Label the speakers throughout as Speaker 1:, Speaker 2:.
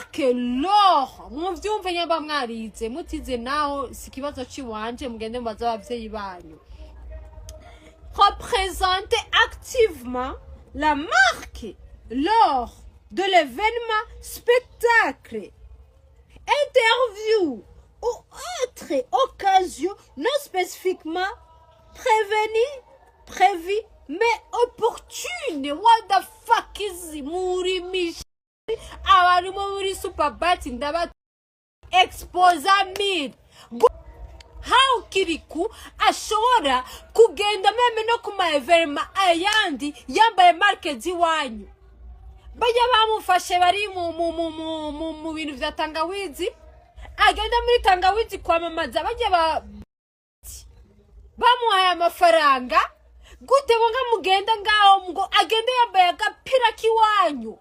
Speaker 1: marque l'or muvyumve nyamba mwarize mutize naho sikibazo ciwanje mugende mbaza abavyeyi banyu représente activement la marque lors de l'événement spectacle interview ou autre occasion non spécifiquement prévue mais opportune. What the fuck is muri mishi abarimo muri Superbat ndaba exposa mid how Kirikou ashobora kugenda meme no kuma evenement ayandi yambaye marke ziwanyu bajya bamufashe bari mu bintu vya tangawizi agenda muri tangawizi kwamamaza bajya bamuhaye amafaranga gute bonga mugenda ngaho ngo agende yambaye agapira kiwanyu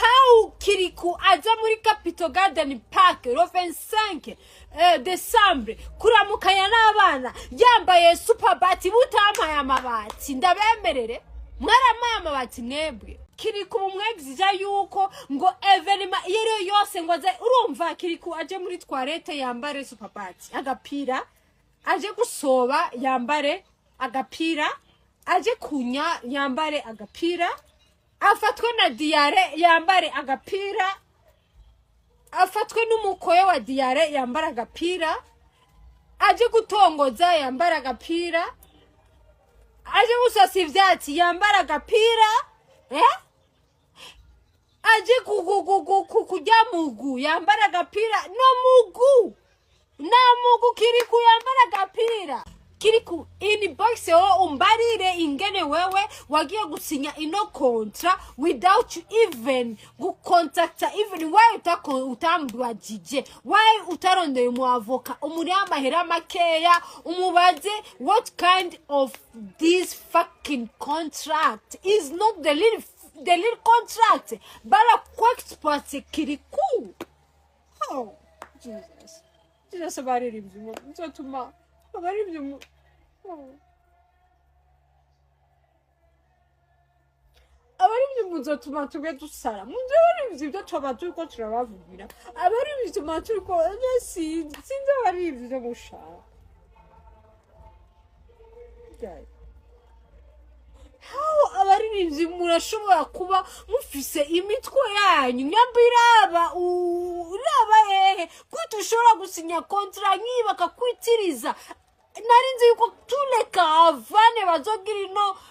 Speaker 1: how Kirikou aza muri Capitol Garden Park le 25 December kuramukanya n'abana yambaye Superbat mutamaye amabati ndabemerere mwaramaye amabati mwebwe Kirikou mwegizija yuko ngo evenement yero yose ngo aze urumva Kirikou aje muri toilette yambare Superbat agapira aje gusoba yambare agapira aje kunya yambare agapira afatwe na diare yambare agapira afatwe n'umukoyo wa diare yambara agapira aje gutongoza yambara agapira aje gusasa ivyatsi yambara agapira aje kujya mugu yambara agapira no mugu na mugu Kirikou yambara agapira Kirikou inbox o umbarire ingene wewe wagiye gusinya ino kontra without you even gukontakta even why utambwa jije why utarondeye mu avoka umuri amahera makeya umubaze what kind of this fucking contract is not the little contract bara kwexport Kirikou. Oh Jesus abariri byo nzotuma abariri byo abari muzotuma tuge dusara munje bari byo twaba turiko turabavugira abari bituma turiko sinzi bari byo gushaka how abari murashobora kuba mufise imitwe yanyu nyambiraba uraba kutushobora gusinya kontra nkiba kakwitiriza narinzi yuko tuleka avane bazogira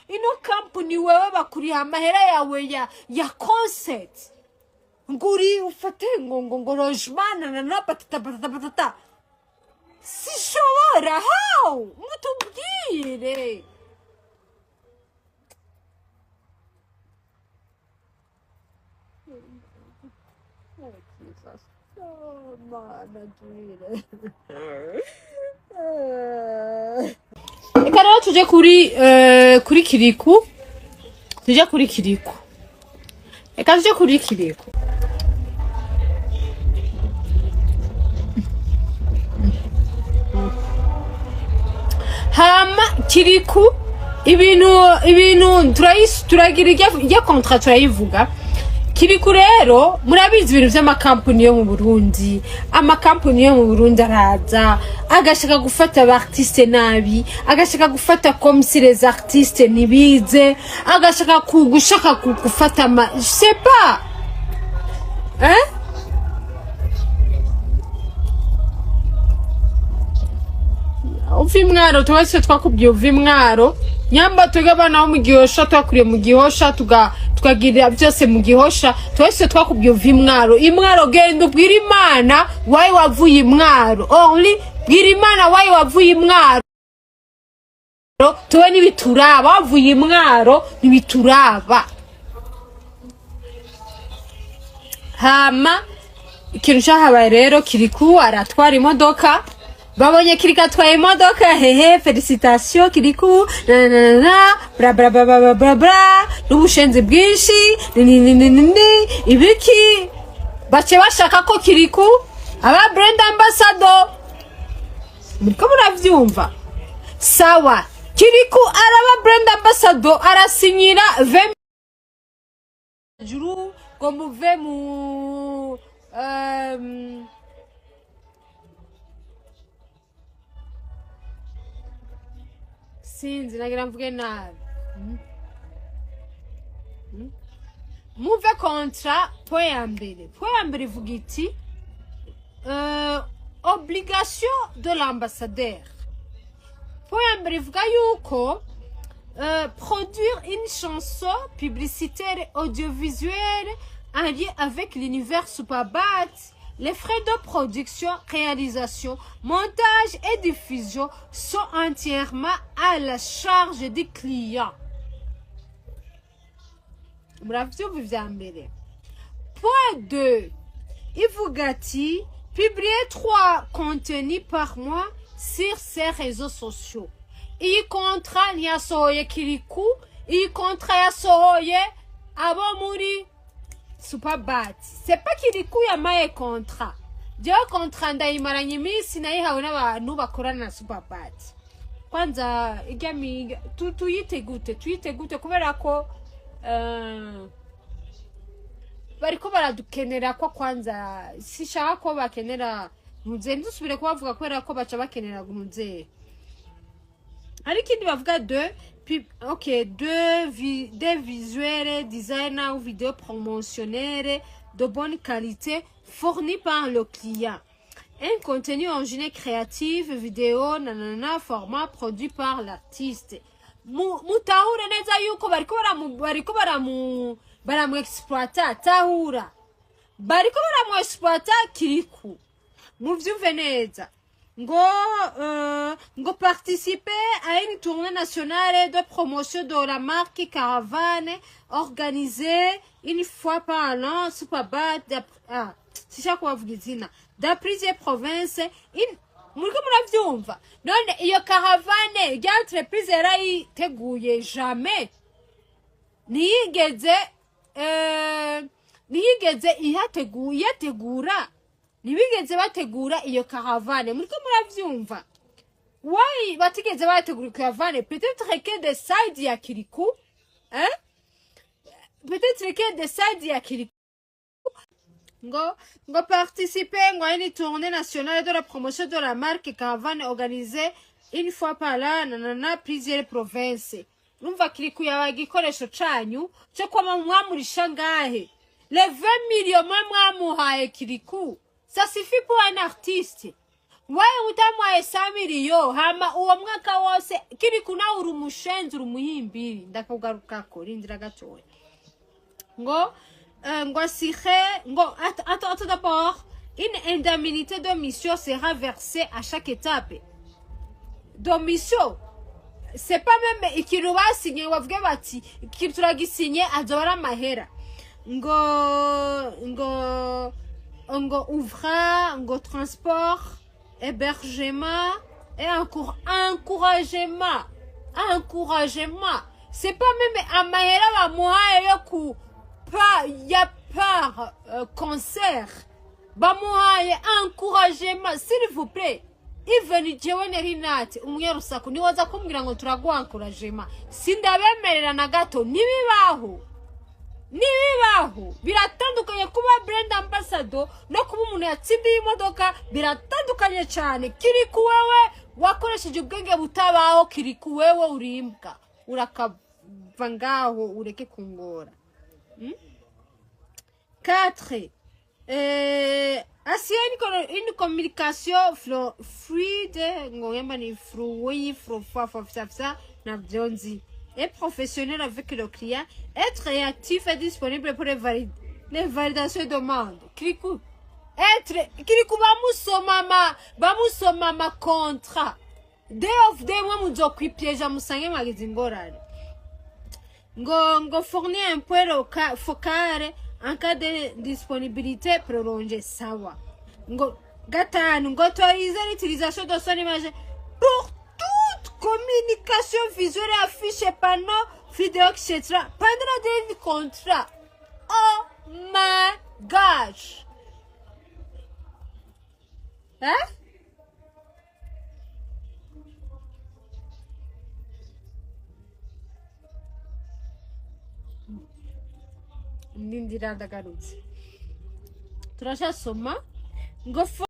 Speaker 1: ino company wewe bakuri amahera yawe ya concert nguri ufate ngo lojman na patata sishobora how mutubwire Eka rero tuje kuri Kirikou tuje kuri Kirikou eka tuje kuri Kirikou hama Kirikou ibintu turagira ya contrat turayivuga Kirikou rero murabizi ibintu vy'amakampuni yo mu Burundi amakampuni yo mu Burundi araza agashaka gufata abartiste nabi agashaka gufata comme si les artistes nibize agashaka gushaka gufata je sais pas uvimwaro twese twakubwiye uvimwaro nyamba twegabana mu gihosha twakuriye mu gihosha tukagira byose mu gihosha twese twakubwiye uvimwaro imwaro genda ubwira Imana why wavuye imwaro only bwira Imana why wavuye imwaro tuwe nibituraba wavuye imwaro nibituraba hama ikintu cyahabaye rero Kirikou aratwara imodoka babonye Kirikou atwaye imodoka félicitations Kirikou bra bra bra bra bra n'ubushenzi bwinshi ibiki bace bashaka ko Kirikou aba brand ambassador muriko muravyumva sawa Kirikou araba brand ambassador arasinyira 20 jours comme muve mu sinzi nagira mvuge nabi. Move contrat point ya mbere. Point ya mbere ivuga iti obligation de l'ambassadeur. Point ya mbere ivuga yuko produire une chanson publicitaire audiovisuelle en lien avec l'univers Superbat. Les frais de production, réalisation, montage et diffusion sont entièrement à la charge du client. Point 2. Ivugati publier 3 contenus par mois sur ses réseaux sociaux. Iyi contrat yasohoye Kirikou, iyi contrat yasohoye abo muri Superbat. C'est pas Kirikou yamaye contrat. Jewe contrat ndayimaranye iminsi nayihawe n'abantu bakorana na Superbat. Kwanza igami tuyitegute kubera ko bariko baradukenera ko kwanza sishaka ko bakenera ntuze ndusubire kubavuga kubera ko baca bakenera ntuze. Ariko indi bavuga deux visuels, designer ou vidéo promotionnelle de bonne qualité fournis par le client. Un contenu original créatif, vidéo, format produit par l'artiste. Mutahure neza yuko bariko baramu exploiter tahura. Bariko baramu exploiter Kirikou. Muvyumve neza. Ngo participer à une tournée nationale de promotion de la marque Caravane organisée une fois par an Superbat dans plusieurs provinces. Muriko muravyumva none iyo Caravane y'entreprise yarayiteguye jamais niyigeze iyategura nibigeze bategura iyo Caravane. Muriko muravyumva why batigeze bategura Caravane? Peut-être que de side ya Kirikou, peut-être que de side ya Kirikou ngo participer à une tournée nationale de la promotion de la marque Caravane organisée une fois par an dans plusieurs provinces. Numva Kirikou yabagikoresho canyu cyo kwama mwamurisha ngahe les 20 millions mwamuhaye Kirikou. Ça suffit pour un artiste. Wae utamwaye 100 millions hama uwo mwaka wose Kirikou na urumushenzi urumuhimbiri ndakavugaruka ko rindira gatoya. Attends d'abord, une indemnité de mission sera versée à chaque étape. De mission, c'est pas même ikintu basinye wavuge bati ikintu turagisinye azobara mahera. Ngo transport, hébergement et encore encouragement. C'est pas même amahera bamuhaye yo par concert. Bamuhaye encouragement, s'il vous plaît. Even jewe nerinati umunyarusaku niwoza kumbwira ngo turaguha encouragement. Sindabemerera na gato nibibaho. Biratandukanye kuba brand ambassador no kuba umuntu yatsindiye imodoka, biratandukanye cyane. Kirikou wewe wakoresheje ubwenge butabaho, Kirikou wewe urimbwa urakava ngaho ureke kungora. 4. Assurer une communication fluide et professionnelle avec le client, être réactif et disponible pour les validations de demande. Kirikou bamusoma ma contrat. Day of day mwe muzokwipyeja musange mwagize ingorane. Ngo fournir un point focal en cas de disponibilité prolongée, sawa. Ngo autoriser l'utilisation de son image pour toute communication visuelle, affiche, panneau, vidéo, etc. pendant la durée du contrat. Oh my gosh! Ndindira ndagarutse turashasoma ngo